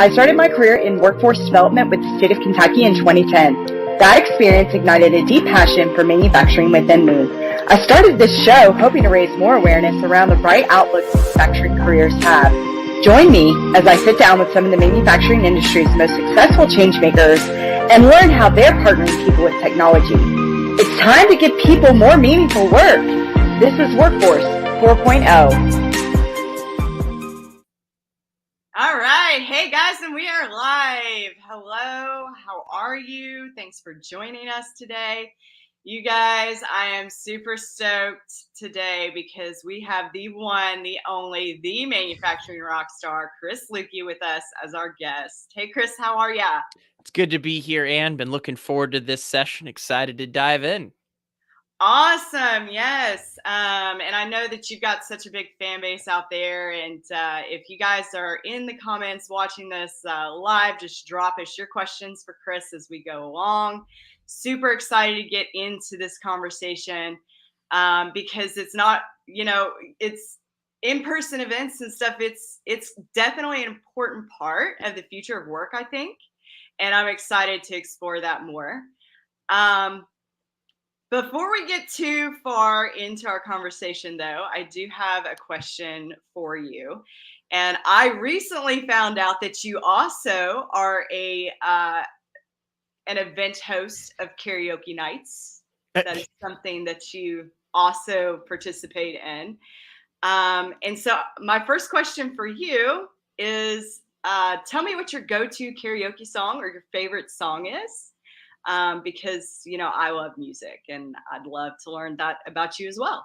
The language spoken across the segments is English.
I started my career in workforce development with the state of Kentucky in 2010. That experience ignited a deep passion for manufacturing within me. I started this show hoping to raise more awareness around the bright outlook manufacturing careers have. Join me as I sit down with some of the manufacturing industry's most successful changemakers and learn how they're partnering people with technology. It's time to give people more meaningful work. This is Workforce 4.0. All right. Hey, guys, and we are live. Hello. How are you? Thanks for joining us today. You guys, I am super stoked today because we have the one, the only, the manufacturing rock star, Chris Luecke, with us as our guest. Hey, Chris, how are ya? It's good to be here, Ann. Been looking forward to this session. Excited to dive in. Awesome. Yes. And I know that you've got such a big fan base out there. And if you guys are in the comments watching this live, just drop us your questions for Chris as we go along. Super excited to get into this conversation because it's not, it's in-person events and stuff. It's definitely an important part of the future of work, I think. And I'm excited to explore that more. Before we get too far into our conversation, though, I do have a question for you. And I recently found out that you also are an event host of karaoke nights. That is something that you also participate in. And so my first question for you is, tell me what your go-to karaoke song or your favorite song is. Because, I love music and I'd love to learn that about you as well.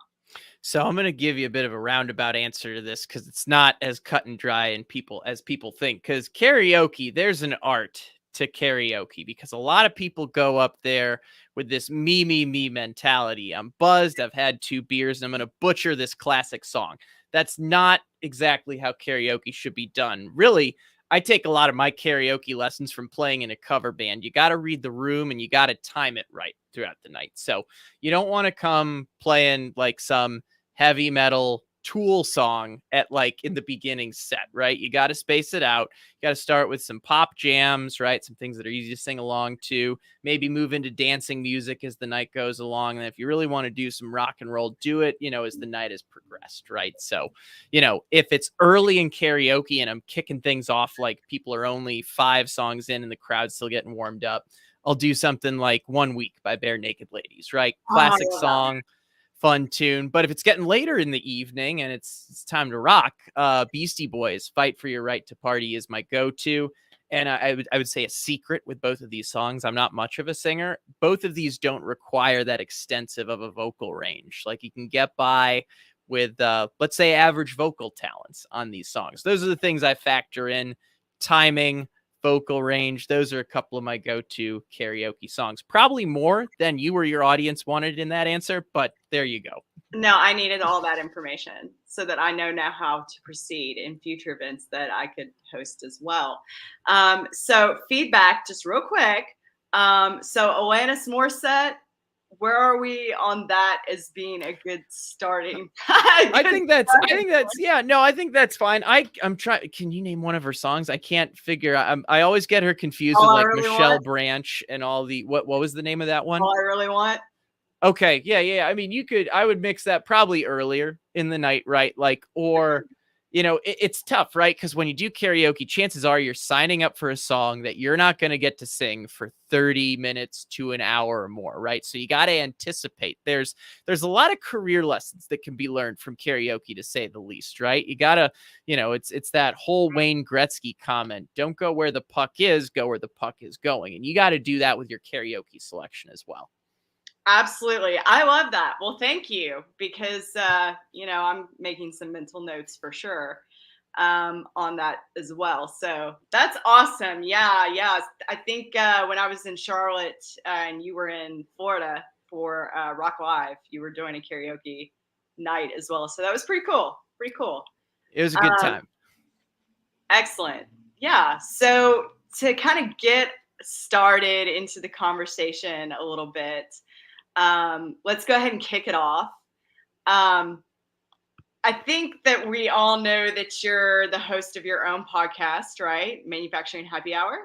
So I'm going to give you a bit of a roundabout answer to this because it's not as cut and dry and as people think. Because karaoke, there's an art to karaoke because a lot of people go up there with this me mentality. I'm buzzed. I've had 2 beers and I'm going to butcher this classic song. That's not exactly how karaoke should be done. Really, I take a lot of my karaoke lessons from playing in a cover band. You got to read the room and you got to time it right throughout the night. So you don't want to come playing like some heavy metal Tool song at in the beginning set, right? You got to space it out. You got to start with some pop jams, right? Some things that are easy to sing along to, maybe move into dancing music as the night goes along. And if you really want to do some rock and roll, do it, as the night has progressed, right? So, if it's early in karaoke and I'm kicking things off, like people are only 5 songs in and the crowd's still getting warmed up, I'll do something like One Week by Bare Naked Ladies, right? Classic song. Fun tune. But if it's getting later in the evening and it's time to rock, Beastie Boys, Fight for Your Right to Party is my go-to. And I would say a secret with both of these songs. I'm not much of a singer. Both of these don't require that extensive of a vocal range. Like you can get by with, let's say, average vocal talents on these songs. Those are the things I factor in. Timing, vocal range. Those are a couple of my go-to karaoke songs. Probably more than you or your audience wanted in that answer, but there you go. No, I needed all that information so that I know now how to proceed in future events that I could host as well. So feedback, just real quick. So Alanis Morissette, where are we on that as being a good starting? I think that's fine. I'm trying. Can you name one of her songs? I can't figure out. I always get her confused with Michelle Branch and all the, what was the name of that one? All I Really Want. Okay. Yeah. I mean, I would mix that probably earlier in the night, right? Or, it's tough, right? Because when you do karaoke, chances are you're signing up for a song that you're not going to get to sing for 30 minutes to an hour or more, right? So you got to anticipate. There's a lot of career lessons that can be learned from karaoke, to say the least, right? You got to, it's that whole Wayne Gretzky comment, don't go where the puck is, go where the puck is going. And you got to do that with your karaoke selection as well. Absolutely. I love that. Well, thank you, because, I'm making some mental notes for sure on that as well. So that's awesome. Yeah. I think when I was in Charlotte and you were in Florida for Rock Live, you were doing a karaoke night as well. So that was pretty cool. It was a good time. Excellent. Yeah. So to kind of get started into the conversation a little bit, let's go ahead and kick it off. I think that we all know that you're the host of your own podcast, right? Manufacturing Happy Hour.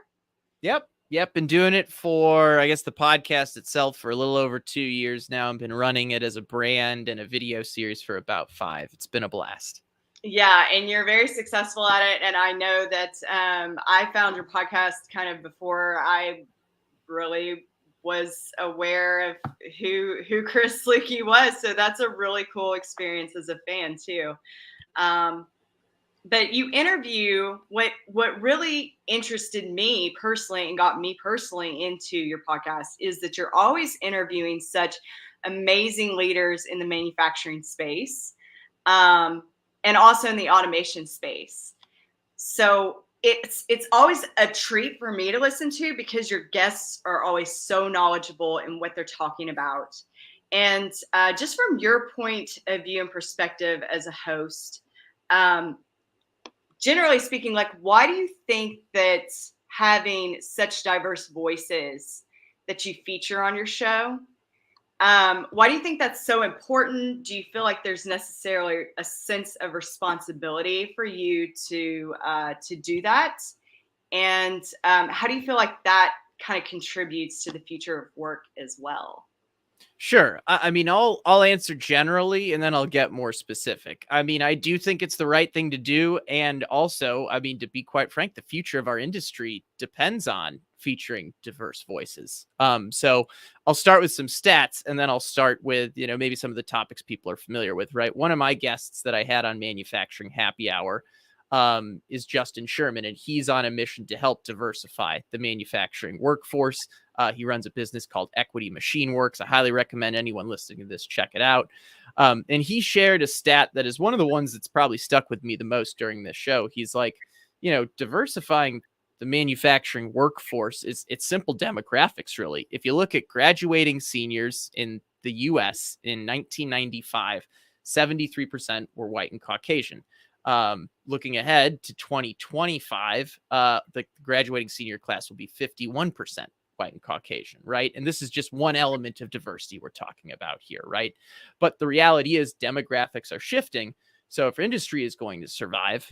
Yep. Been doing it for, I guess, the podcast itself for a little over 2 years now. I've been running it as a brand and a video series for about 5. It's been a blast. Yeah, and you're very successful at it. And I know that I found your podcast kind of before I really was aware of who Chris Luecke was. So that's a really cool experience as a fan too. But you interview what really interested me personally and got me personally into your podcast is that you're always interviewing such amazing leaders in the manufacturing space, and also in the automation space. So it's always a treat for me to listen to because your guests are always so knowledgeable in what they're talking about. And just from your point of view and perspective as a host, generally speaking, like, why do you think that having such diverse voices that you feature on your show, why do you think that's so important? Do you feel like there's necessarily a sense of responsibility for you to do that? And how do you feel like that kind of contributes to the future of work as well? Sure. I mean, I'll answer generally and then I'll get more specific. I mean, I do think it's the right thing to do. And also, I mean, to be quite frank, the future of our industry depends on featuring diverse voices. So I'll start with some stats and then I'll start with, maybe some of the topics people are familiar with, right? One of my guests that I had on Manufacturing Happy Hour is Justin Sherman, and he's on a mission to help diversify the manufacturing workforce. He runs a business called Equity Machine Works. I highly recommend anyone listening to this check it out. And he shared a stat that is one of the ones that's probably stuck with me the most during this show. He's like, diversifying the manufacturing workforce it's simple demographics, really. If you look at graduating seniors in the US in 1995, 73% were white and Caucasian. Looking ahead to 2025, the graduating senior class will be 51% white and Caucasian, right? And this is just one element of diversity we're talking about here, right? But the reality is demographics are shifting. So if industry is going to survive,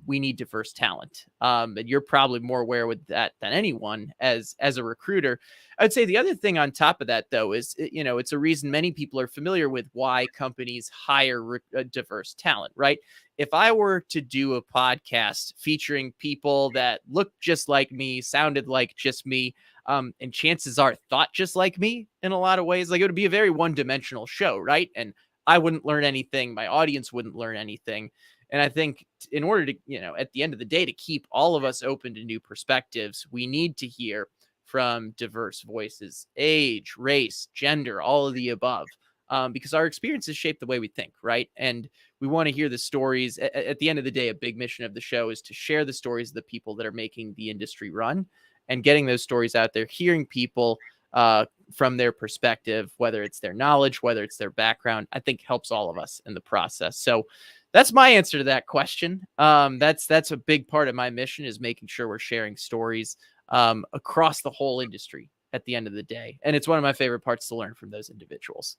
we need diverse talent. And you're probably more aware with that than anyone as a recruiter. I'd say the other thing on top of that, though, is, it's a reason many people are familiar with why companies hire diverse talent, right? If I were to do a podcast featuring people that looked just like me, sounded like just me, and chances are thought just like me in a lot of ways, like, it would be a very one-dimensional show, right? And I wouldn't learn anything. My audience wouldn't learn anything. And I think in order to, at the end of the day, to keep all of us open to new perspectives, we need to hear from diverse voices, age, race, gender, all of the above, because our experiences shape the way we think, right? And we want to hear the stories. At the end of the day, a big mission of the show is to share the stories of the people that are making the industry run and getting those stories out there, hearing people from their perspective, whether it's their knowledge, whether it's their background, I think helps all of us in the process. So that's my answer to that question. That's a big part of my mission, is making sure we're sharing stories across the whole industry at the end of the day. And it's one of my favorite parts to learn from those individuals.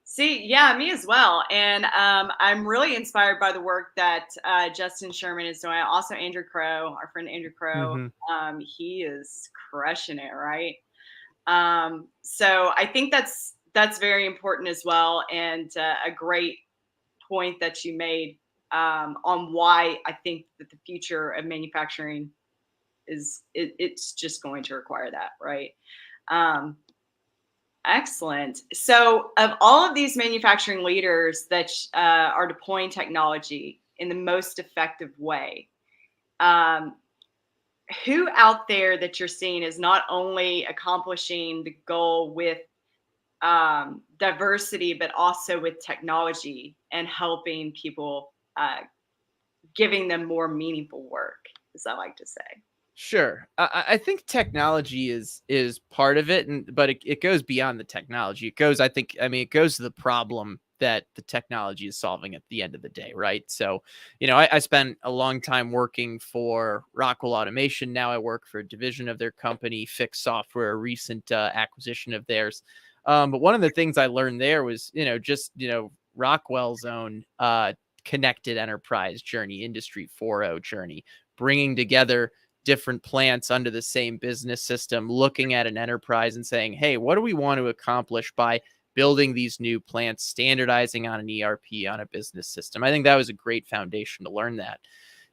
See, yeah, me as well. And I'm really inspired by the work that Justin Sherman is doing. Also, Andrew Crow, our friend Andrew Crow, he is crushing it, right? So I think that's very important as well, and a great point that you made on why I think that the future of manufacturing it's just going to require that, right? Excellent. So, of all of these manufacturing leaders that are deploying technology in the most effective way, who out there that you're seeing is not only accomplishing the goal with diversity, but also with technology and helping people, giving them more meaningful work, as I like to say? Sure. I think technology is part of it, but it goes beyond the technology. It goes to the problem that the technology is solving at the end of the day, right? So, I spent a long time working for Rockwell Automation. Now I work for a division of their company, Fix Software, a recent acquisition of theirs. But one of the things I learned there was, Rockwell's own connected enterprise journey, Industry 4.0 journey, bringing together different plants under the same business system, looking at an enterprise and saying, hey, what do we want to accomplish by building these new plants, standardizing on an ERP, on a business system? I think that was a great foundation to learn that.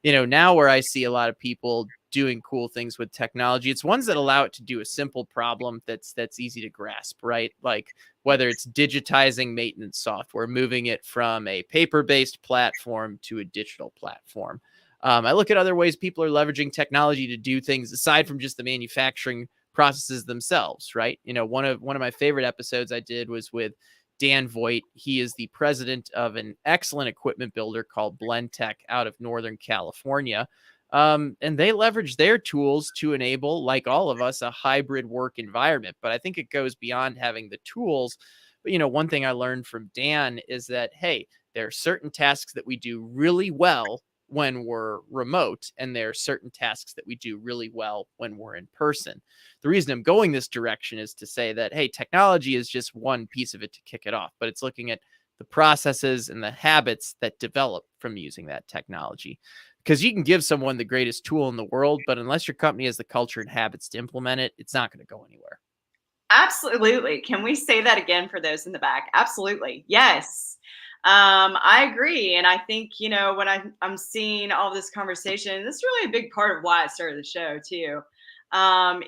Now where I see a lot of people doing cool things with technology, it's ones that allow it to do a simple problem that's easy to grasp, right? Like whether it's digitizing maintenance software, moving it from a paper-based platform to a digital platform. I look at other ways people are leveraging technology to do things aside from just the manufacturing processes themselves, right? One of my favorite episodes I did was with Ann Wyatt. He is the president of an excellent equipment builder called Blendtec out of Northern California. And they leverage their tools to enable, like all of us, a hybrid work environment. But I think it goes beyond having the tools. But, one thing I learned from Dan is that, hey, there are certain tasks that we do really well when we're remote, and there are certain tasks that we do really well when we're in person. The reason I'm going this direction is to say that, hey, technology is just one piece of it to kick it off, but it's looking at the processes and the habits that develop from using that technology. Because you can give someone the greatest tool in the world, but unless your company has the culture and habits to implement it, it's not going to go anywhere. Absolutely. Can we say that again for those in the back? Absolutely. Yes. I agree. And I think, when I'm seeing all this conversation, this is really a big part of why I started the show too,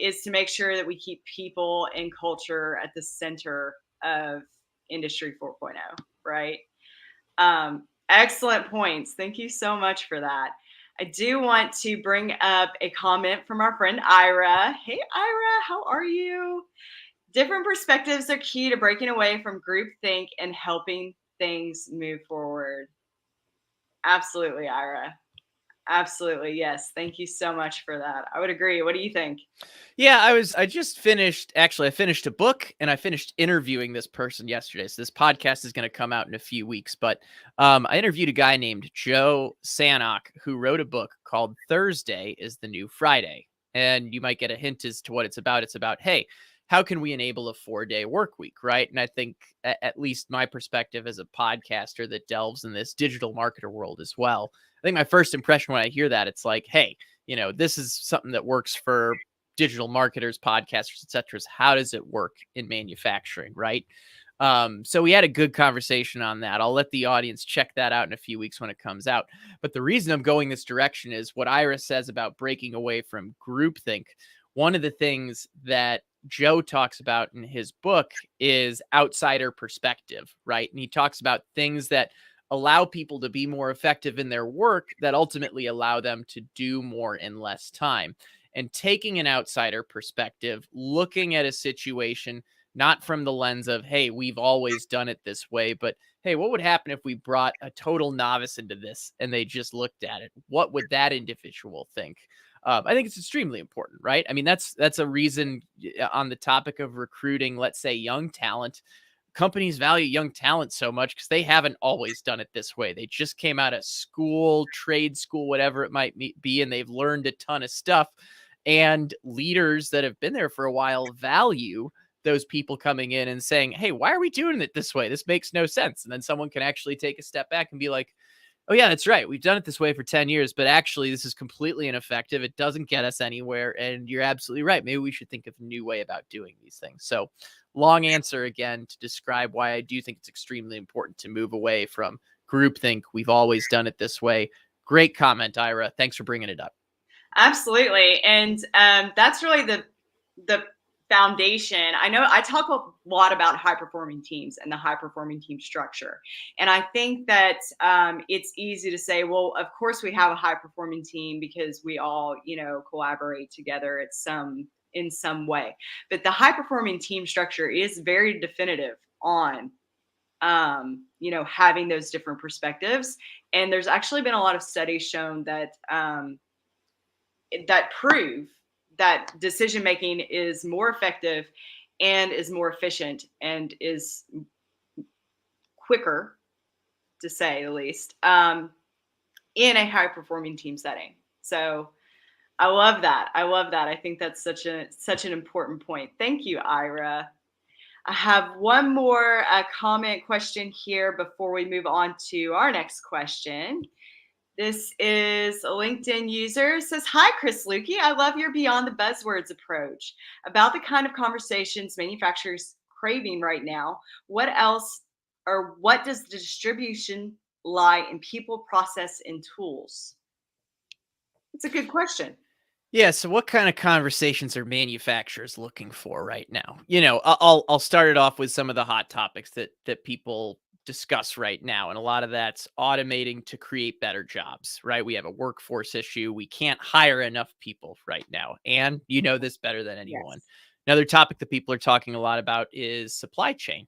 is to make sure that we keep people and culture at the center of Industry 4.0, right? Excellent points. Thank you so much for that. I do want to bring up a comment from our friend Ira. Hey, Ira, how are you? Different perspectives are key to breaking away from groupthink and helping things move forward. Absolutely, Ira. Absolutely. Yes. Thank you so much for that. I would agree. What do you think? Yeah, I finished a book, and I finished interviewing this person yesterday. So this podcast is going to come out in a few weeks, but I interviewed a guy named Joe Sanok who wrote a book called Thursday is the New Friday. And you might get a hint as to what it's about. It's about, hey, how can we enable a 4-day work week, right? And I think at least my perspective as a podcaster that delves in this digital marketer world as well, I think my first impression when I hear that, it's like, hey, this is something that works for digital marketers, podcasters, et cetera. How does it work in manufacturing, right? So we had a good conversation on that. I'll let the audience check that out in a few weeks when it comes out. But the reason I'm going this direction is what Ira says about breaking away from groupthink. One of the things that Joe talks about in his book is outsider perspective, right? And he talks about things that allow people to be more effective in their work that ultimately allow them to do more in less time. And taking an outsider perspective, looking at a situation, not from the lens of, hey, we've always done it this way, but hey, what would happen if we brought a total novice into this and they just looked at it? What would that individual think? I think it's extremely important, right? I mean, that's a reason on the topic of recruiting, let's say young talent. Companies value young talent so much because they haven't always done it this way. They just came out of school, trade school, whatever it might be, and they've learned a ton of stuff. And leaders that have been there for a while value those people coming in and saying, hey, why are we doing it this way? This makes no sense. And then someone can actually take a step back and be like, oh, yeah, that's right. We've done it this way for 10 years, but actually this is completely ineffective. It doesn't get us anywhere. And you're absolutely right. Maybe we should think of a new way about doing these things. So long answer again to describe why I do think it's extremely important to move away from groupthink. We've always done it this way. Great comment, Ira. Thanks for bringing it up. Absolutely. And that's really the foundation. I know I talk a lot about high performing teams and the high performing team structure. And I think that it's easy to say, well, of course we have a high performing team because we all, collaborate together in some way. But the high performing team structure is very definitive on having those different perspectives. And there's actually been a lot of studies shown that that prove that decision making is more effective and is more efficient and is quicker, to say the least, in a high performing team setting. So I love that. I think that's such an important point. Thank you, Ira. I have one more comment question here before we move on to our next question. This is a LinkedIn user. It says, "Hi, Chris Luecke. I love your Beyond the Buzzwords approach about the kind of conversations manufacturers craving right now. What else, or what does the distribution lie in people, process, and tools?" It's a good question. Yeah, so what kind of conversations are manufacturers looking for right now? I'll start it off with some of the hot topics that people discuss right now, and a lot of that's automating to create better jobs, right? We have a workforce issue. We can't hire enough people right now, and you know this better than anyone. Yes. Another topic that people are talking a lot about is supply chain.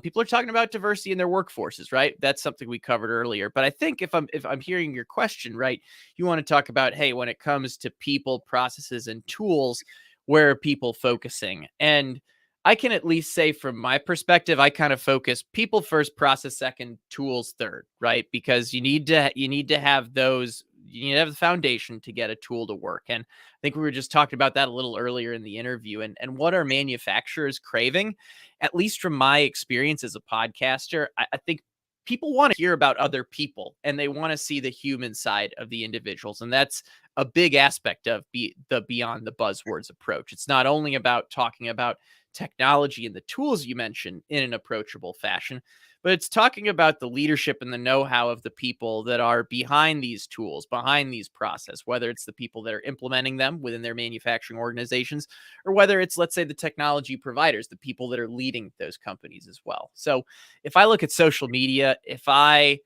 People are talking about diversity in their workforces, right? That's something we covered earlier. But I think if I'm hearing your question right, you want to talk about, hey, when it comes to people, processes, and tools, where are people focusing? And I can at least say from my perspective, I kind of focus people first, process second, tools third, right? Because you need to have those, you need to have the foundation to get a tool to work. And I think we were just talking about that a little earlier in the interview. And what are manufacturers craving? At least from my experience as a podcaster, I think people want to hear about other people and they want to see the human side of the individuals. And that's a big aspect of the Beyond the Buzzwords approach. It's not only about talking about technology and the tools you mentioned in an approachable fashion, but it's talking about the leadership and the know-how of the people that are behind these tools, behind these process, whether it's the people that are implementing them within their manufacturing organizations, or whether it's, let's say, the technology providers, the people that are leading those companies as well. So if I look at social media, if I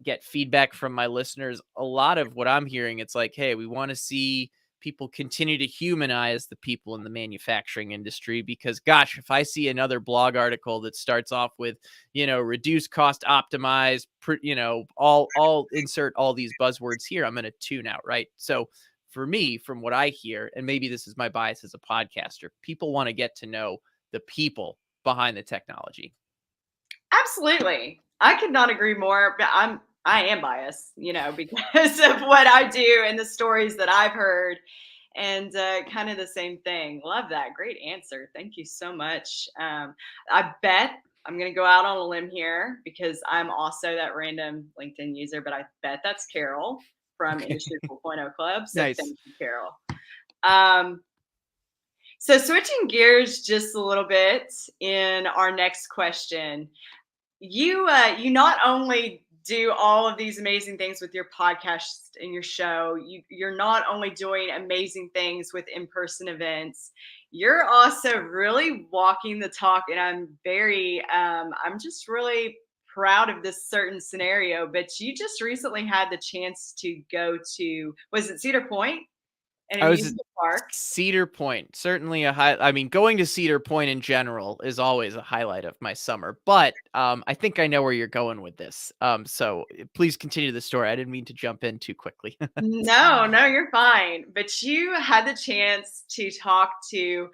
get feedback from my listeners, a lot of what I'm hearing, it's like, hey, we want to see people continue to humanize the people in the manufacturing industry, because gosh, if I see another blog article that starts off with, reduce cost, optimize, all insert all these buzzwords here, I'm going to tune out, right? So for me, from what I hear, and maybe this is my bias as a podcaster, people want to get to know the people behind the technology. Absolutely. I could not agree more, but I am biased, because of what I do and the stories that I've heard, and kind of the same thing. Love that. Great answer. Thank you so much. I bet I'm going to go out on a limb here because I'm also that random LinkedIn user, but I bet that's Carol from Okay. Industry 4.0 Club. So Nice. thank you, Carol. So switching gears just a little bit in our next question, you not only do all of these amazing things with your podcast and your show, you're not only doing amazing things with in-person events, you're also really walking the talk. And I'm just really proud of this certain scenario. But you just recently had the chance to go to, was it Cedar Point, an I was at amusement park? Cedar Point, certainly a high. I mean, going to Cedar Point in general is always a highlight of my summer. But I think I know where you're going with this. So please continue the story. I didn't mean to jump in too quickly. No, you're fine. But you had the chance to talk to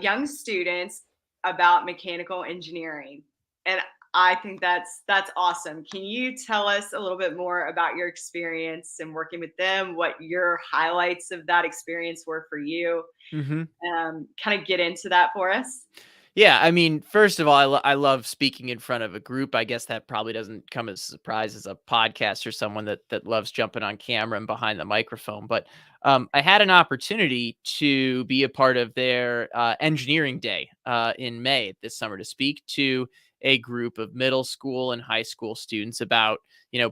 young students about mechanical engineering, and I think that's awesome. Can you tell us a little bit more about your experience in working with them? What your highlights of that experience were for you? Hmm. Kind of get into that for us. Yeah, I mean, first of all, I love speaking in front of a group. I guess that probably doesn't come as a surprise as a podcast or someone that loves jumping on camera and behind the microphone. But I had an opportunity to be a part of their engineering day in May this summer to speak to a group of middle school and high school students about,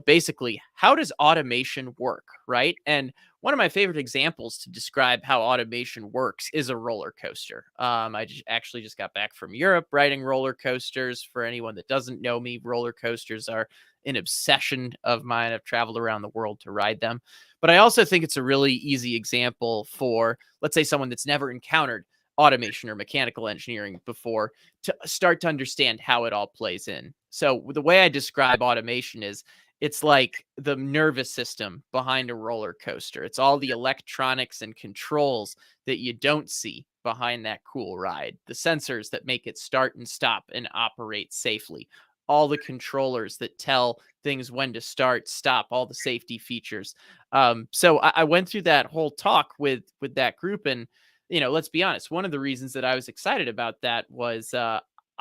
basically how does automation work, right? And one of my favorite examples to describe how automation works is a roller coaster. I actually just got back from Europe riding roller coasters. For anyone that doesn't know me, roller coasters are an obsession of mine. I've traveled around the world to ride them. But I also think it's a really easy example for, let's say, someone that's never encountered automation or mechanical engineering before to start to understand how it all plays in. So the way I describe automation is, it's like the nervous system behind a roller coaster. It's all the electronics and controls that you don't see behind that cool ride. The sensors that make it start and stop and operate safely. All the controllers that tell things when to start, stop, all the safety features. So I went through that whole talk with that group, and let's be honest. One of the reasons that I was excited about that was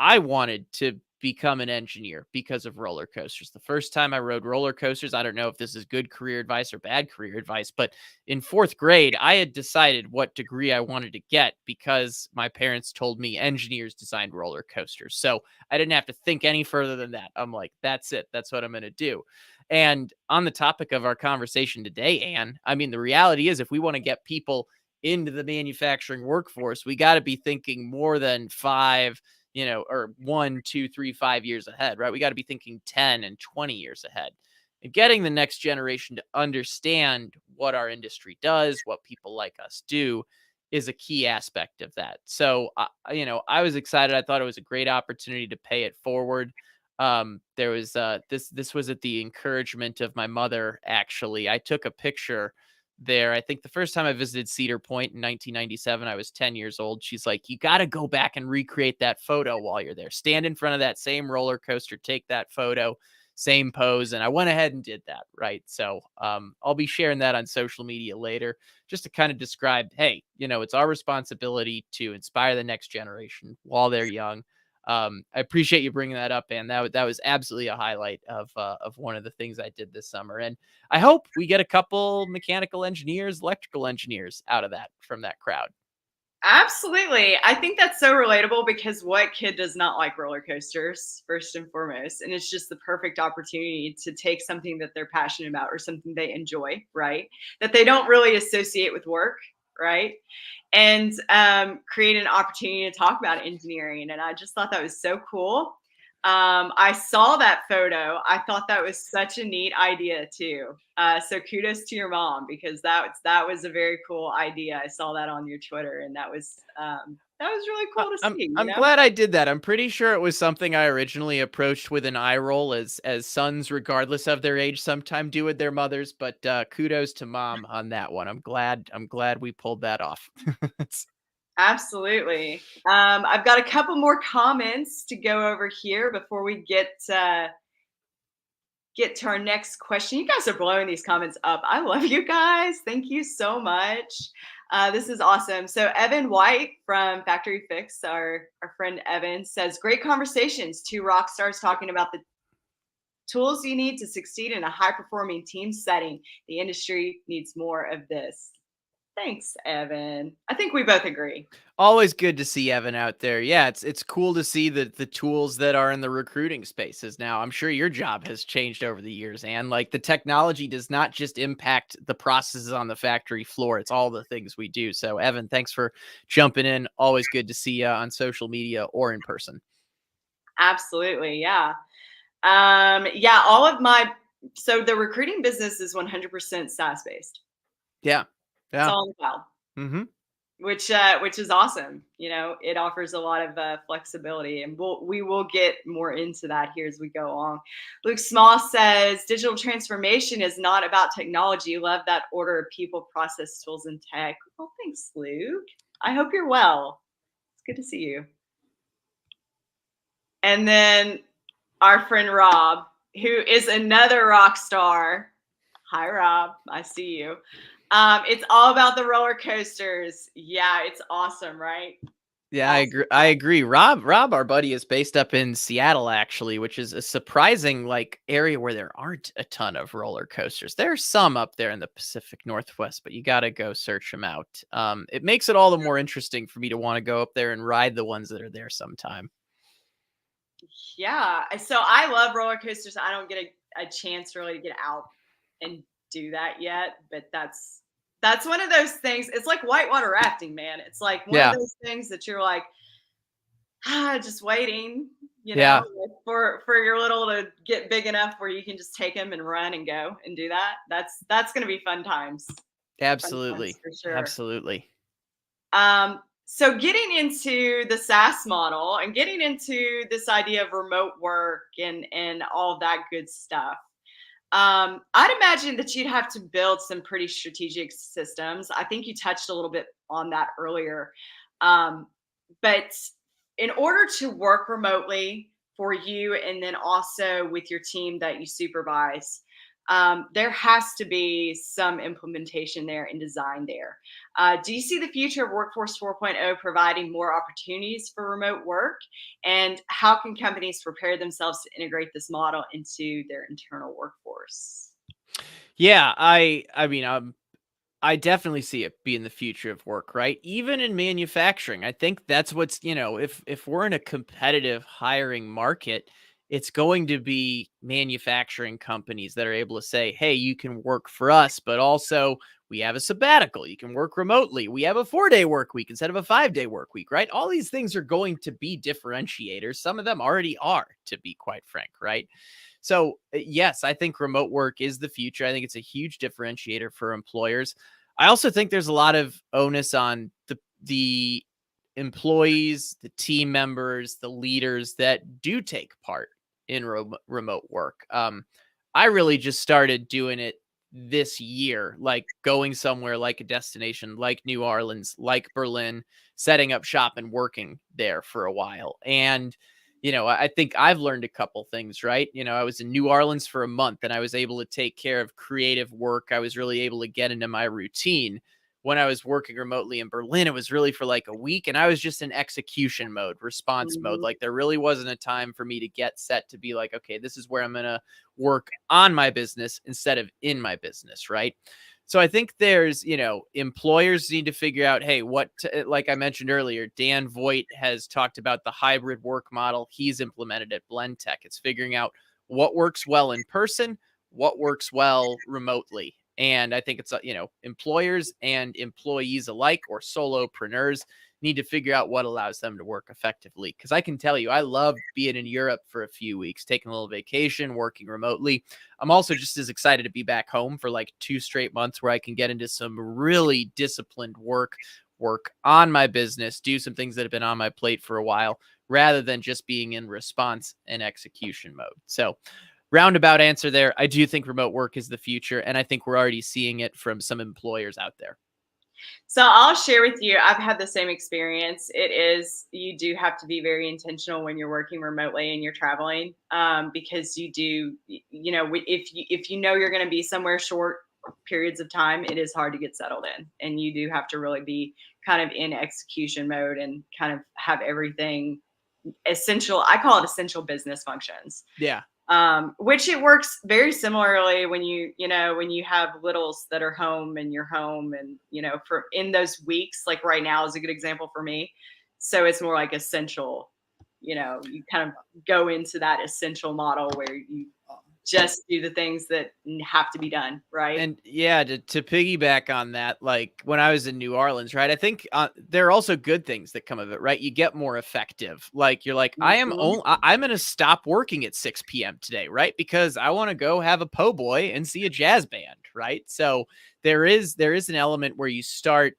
I wanted to become an engineer because of roller coasters. The first time I rode roller coasters, I don't know if this is good career advice or bad career advice, but in 4th grade, I had decided what degree I wanted to get because my parents told me engineers designed roller coasters. So I didn't have to think any further than that. I'm like, that's it. That's what I'm going to do. And on the topic of our conversation today, Ann, I mean, the reality is if we want to get people into the manufacturing workforce, we got to be thinking more than 5, or 1, 2, 3, 5 years ahead, right? We got to be thinking 10 and 20 years ahead. And getting the next generation to understand what our industry does, what people like us do, is a key aspect of that. So, I was excited. I thought it was a great opportunity to pay it forward. There was this was at the encouragement of my mother. Actually, I took a picture there. I think the first time I visited Cedar Point in 1997, I was 10 years old. She's like, you got to go back and recreate that photo while you're there. Stand in front of that same roller coaster, take that photo, same pose. And I went ahead and did that. Right. So I'll be sharing that on social media later just to kind of describe, hey, it's our responsibility to inspire the next generation while they're young. I appreciate you bringing that up, and that was absolutely a highlight of one of the things I did this summer. And I hope we get a couple mechanical engineers, electrical engineers out of that from that crowd. Absolutely. I think that's so relatable because what kid does not like roller coasters, first and foremost? And it's just the perfect opportunity to take something that they're passionate about or something they enjoy, right? That they don't really associate with work, right? And create an opportunity to talk about engineering. And I just thought that was so cool. I saw that photo. I thought that was such a neat idea too. So kudos to your mom because that was a very cool idea. I saw that on your Twitter, and that was really cool to see. I'm glad I did that. I'm pretty sure it was something I originally approached with an eye roll, as sons, regardless of their age, sometime do with their mothers. But kudos to mom on that one. I'm glad we pulled that off. Absolutely. I've got a couple more comments to go over here before we get to our next question. You guys are blowing these comments up. I love you guys. Thank you so much. This is awesome. So Evan White from Factory Fix, our friend Evan, says, great conversations. 2 rock stars talking about the tools you need to succeed in a high-performing team setting. The industry needs more of this. Thanks, Evan. I think we both agree. Always good to see Evan out there. Yeah, it's cool to see the tools that are in the recruiting spaces now. I'm sure your job has changed over the years, and like the technology does not just impact the processes on the factory floor. It's all the things we do. So Evan, thanks for jumping in. Always good to see you on social media or in person. Absolutely. Yeah. Yeah. So the recruiting business is 100% SaaS based. Yeah. It's all in the cloud. Mm-hmm. Which is awesome. It offers a lot of flexibility, and we will get more into that here as we go along. Luke Small says digital transformation is not about technology. Love that order of people, process, tools, and tech. Well, thanks, Luke. I hope you're well. It's good to see you. And then our friend Rob, who is another rock star. Hi, Rob. I see you. It's all about the roller coasters. Yeah, it's awesome, right? Yeah, I agree. Rob, our buddy, is based up in Seattle, actually, which is a surprising area where there aren't a ton of roller coasters. There's some up there in the Pacific Northwest, but you got to go search them out. It makes it all the more interesting for me to want to go up there and ride the ones that are there sometime. Yeah, so I love roller coasters. I don't get a chance really to get out and do that yet, but that's one of those things. It's like whitewater rafting, man. It's like one of those things that you're like, just waiting, for your little to get big enough where you can just take them and run and go and do that. That's going to be fun times. Absolutely. Fun times for sure. Absolutely. So getting into the SaaS model and getting into this idea of remote work and all of that good stuff, I'd imagine that you'd have to build some pretty strategic systems. I think you touched a little bit on that earlier. But in order to work remotely for you and then also with your team that you supervise, there has to be some implementation there and design there. Do you see the future of Workforce 4.0 providing more opportunities for remote work? And how can companies prepare themselves to integrate this model into their internal workforce? Yeah, I mean, I definitely see it being the future of work, right? Even in manufacturing. I think that's what's, if we're in a competitive hiring market, it's going to be manufacturing companies that are able to say, "Hey, you can work for us, but also we have a sabbatical. You can work remotely. We have a 4-day work week instead of a 5-day work week," right? All these things are going to be differentiators. Some of them already are, to be quite frank, right? So, yes, I think remote work is the future. I think it's a huge differentiator for employers. I also think there's a lot of onus on the employees, the team members, the leaders that do take part in remote work. I really just started doing it this year, like going somewhere like a destination like New Orleans, like Berlin, setting up shop and working there for a while. And I think I've learned a couple things, right? I was in New Orleans for a month and I was able to take care of creative work. I was really able to get into my routine. When I was working remotely in Berlin, it was really for like a week and I was just in execution mode, response mode. Mhm. Like there really wasn't a time for me to get set to be like, okay, this is where I'm going to work on my business instead of in my business, right? So I think there's, employers need to figure out, hey, like I mentioned earlier, Dan Voigt has talked about the hybrid work model he's implemented at Blend Tech. It's figuring out what works well in person, what works well remotely. And I think it's, employers and employees alike or solopreneurs need to figure out what allows them to work effectively. Because I can tell you, I love being in Europe for a few weeks, taking a little vacation, working remotely. I'm also just as excited to be back home for like 2 straight months where I can get into some really disciplined work on my business, do some things that have been on my plate for a while, rather than just being in response and execution mode. So, roundabout answer there. I do think remote work is the future, and I think we're already seeing it from some employers out there. So I'll share with you, I've had the same experience. You do have to be very intentional when you're working remotely and you're traveling, because you do, if you know you're going to be somewhere short periods of time, it is hard to get settled in, and you do have to really be kind of in execution mode and kind of have everything essential. I call it essential business functions, Yeah. which it works very similarly when when you have littles that are home and you're home, and for in those weeks, like right now is a good example for me. So it's more like essential. You kind of go into that essential model where you just do the things that have to be done, right? And yeah, to piggyback on that, like when I was in New Orleans, right? I think there are also good things that come of it, right? You get more effective. Like you're like, Mhm. I'm going to stop working at 6 p.m. today, right? Because I want to go have a po' boy and see a jazz band, right? So there is an element where you start,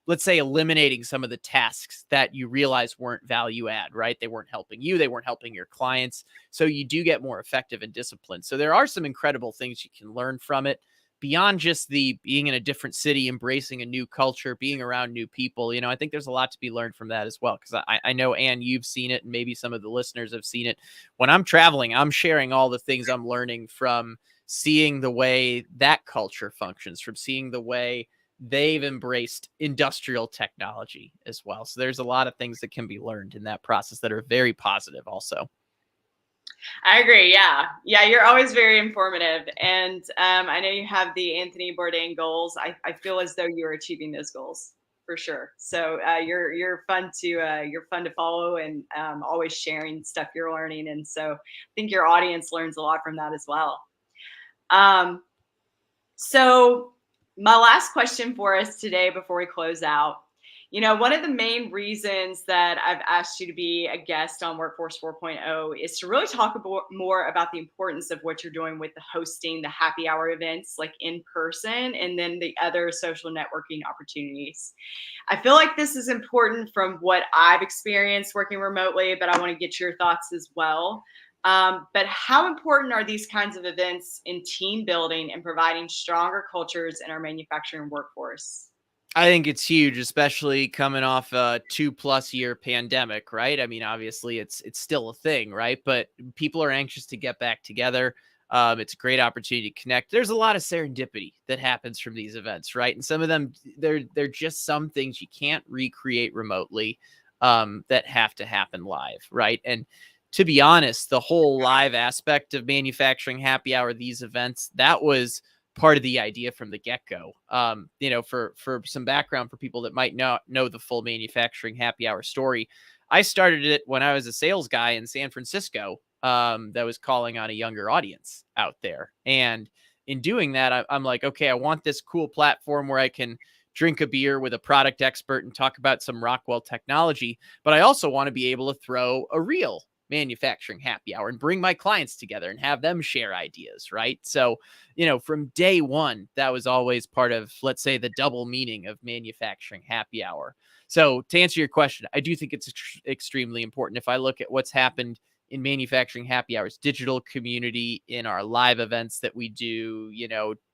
let's say, eliminating some of the tasks that you realize weren't value add, right? They weren't helping you, they weren't helping your clients. So you do get more effective and disciplined. So there are some incredible things you can learn from it beyond just the being in a different city, embracing a new culture, being around new people. I think there's a lot to be learned from that as well. Because I know, Ann, you've seen it, and maybe some of the listeners have seen it. When I'm traveling, I'm sharing all the things I'm learning from seeing the way that culture functions, from seeing the way they've embraced industrial technology as well. So there's a lot of things that can be learned in that process that are very positive also. I agree. Yeah. Yeah. You're always very informative. And I know you have the Anthony Bourdain goals. I feel as though you're achieving those goals for sure. So you're fun to follow, and always sharing stuff you're learning. And so I think your audience learns a lot from that as well. Um, so, my last question for us today before we close out, one of the main reasons that I've asked you to be a guest on Workforce 4.0 is to really talk more about the importance of what you're doing with the hosting, the happy hour events, like in person, and then the other social networking opportunities. I feel like this is important from what I've experienced working remotely, but I want to get your thoughts as well. But how important are these kinds of events in team building and providing stronger cultures in our manufacturing workforce? I think it's huge, especially coming off a 2+ year pandemic, right? I mean, obviously it's still a thing, right? But people are anxious to get back together. It's a great opportunity to connect. There's a lot of serendipity that happens from these events, right? And some of them, they're just some things you can't recreate remotely, that have to happen live, right? And to be honest, the whole live aspect of manufacturing happy hour, these events, that was part of the idea from the get-go. For some background for people that might not know the full manufacturing happy hour story, I started it when I was a sales guy in San Francisco, that was calling on a younger audience out there. And in doing that, I'm like, okay, I want this cool platform where I can drink a beer with a product expert and talk about some Rockwell technology, but I also want to be able to throw a real manufacturing happy hour and bring my clients together and have them share ideas, right? So, from day one, that was always part of, let's say, the double meaning of manufacturing happy hour. So to answer your question, I do think it's extremely important. If I look at what's happened in manufacturing happy hours, digital community, in our live events that we do,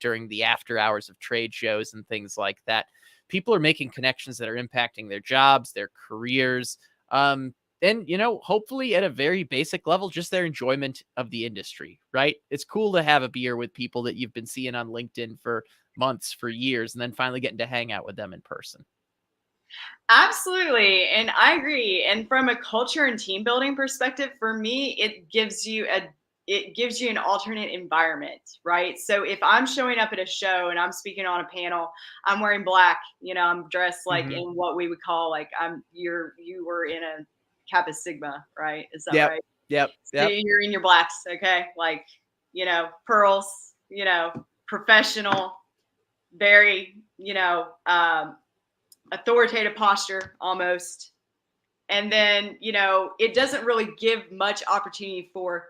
during the after hours of trade shows and things like that, people are making connections that are impacting their jobs, their careers, and, hopefully at a very basic level, just their enjoyment of the industry, right? It's cool to have a beer with people that you've been seeing on LinkedIn for months, for years, and then finally getting to hang out with them in person. Absolutely. And I agree. And from a culture and team building perspective, for me, it gives you an alternate environment, right? So if I'm showing up at a show and I'm speaking on a panel, I'm wearing black, I'm dressed like in what we would call like you were in a Kappa Sigma, right? Is that Yep. right? Yep. So Yep. you're in your blacks, okay? Like, pearls, professional, very, authoritative posture almost. And then, it doesn't really give much opportunity for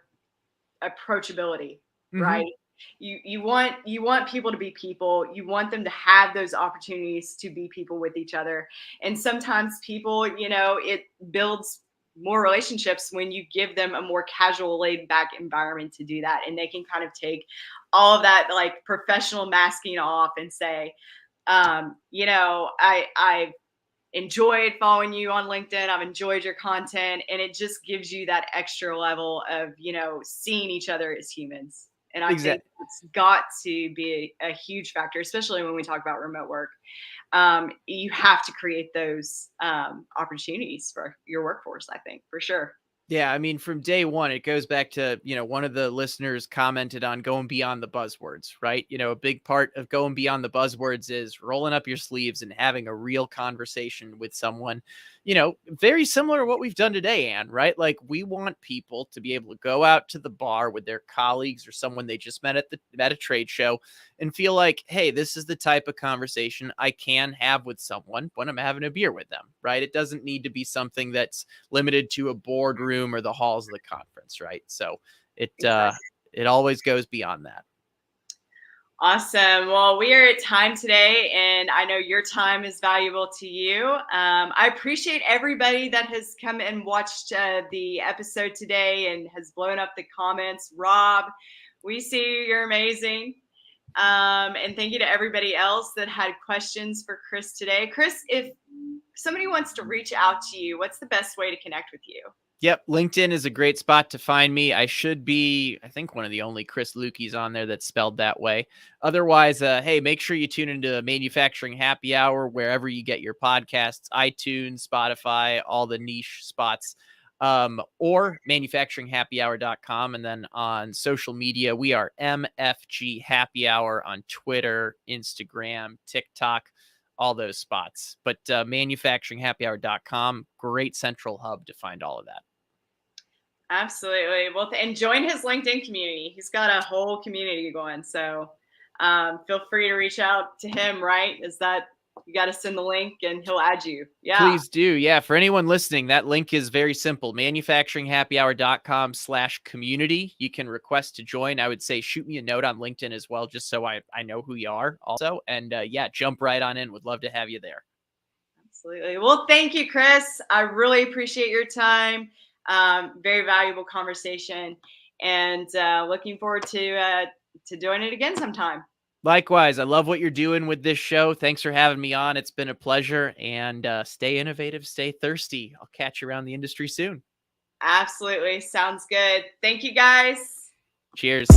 approachability, Mm-hmm. right? You want people to be people. You want them to have those opportunities to be people with each other. And sometimes people, it builds more relationships when you give them a more casual, laid back environment to do that. And they can kind of take all of that like professional masking off and say, I enjoyed following you on LinkedIn. I've enjoyed your content. And it just gives you that extra level of, seeing each other as humans. And I think Exactly. it's got to be a huge factor, especially when we talk about remote work. You have to create those opportunities for your workforce, I think, for sure. Yeah, I mean, from day one, it goes back to, one of the listeners commented on going beyond the buzzwords, right? A big part of going beyond the buzzwords is rolling up your sleeves and having a real conversation with someone, very similar to what we've done today, Ann, right? Like, we want people to be able to go out to the bar with their colleagues or someone they just met at a trade show and feel like, hey, this is the type of conversation I can have with someone when I'm having a beer with them, right? It doesn't need to be something that's limited to a boardroom or the halls of the conference, right? So it Exactly. it always goes beyond that. Awesome. Well, we are at time today, and I know your time is valuable to you. I appreciate everybody that has come and watched the episode today and has blown up the comments. Rob, we see you. You're amazing. And thank you to everybody else that had questions for Chris today. Chris, if somebody wants to reach out to you, what's the best way to connect with you? Yep, LinkedIn is a great spot to find me. I should be, I think, one of the only Chris Lueckes on there that's spelled that way. Otherwise, hey, make sure you tune into Manufacturing Happy Hour wherever you get your podcasts, iTunes, Spotify, all the niche spots, or manufacturinghappyhour.com. And then on social media, we are MFG Happy Hour on Twitter, Instagram, TikTok, all those spots. But manufacturinghappyhour.com, great central hub to find all of that. Absolutely. Well, and join his LinkedIn community. He's got a whole community going. So feel free to reach out to him, right? You got to send the link and he'll add you. Yeah. Please do. Yeah. For anyone listening, that link is very simple. manufacturinghappyhour.com/community. You can request to join. I would say shoot me a note on LinkedIn as well, just so I know who you are also. And jump right on in. Would love to have you there. Absolutely. Well, thank you, Chris. I really appreciate your time. Very valuable conversation, and looking forward to doing it again sometime. Likewise, I love what you're doing with this show. Thanks for having me on. It's been a pleasure. And stay innovative, stay thirsty. I'll catch you around the industry soon. Absolutely. Sounds good. Thank you, guys. Cheers.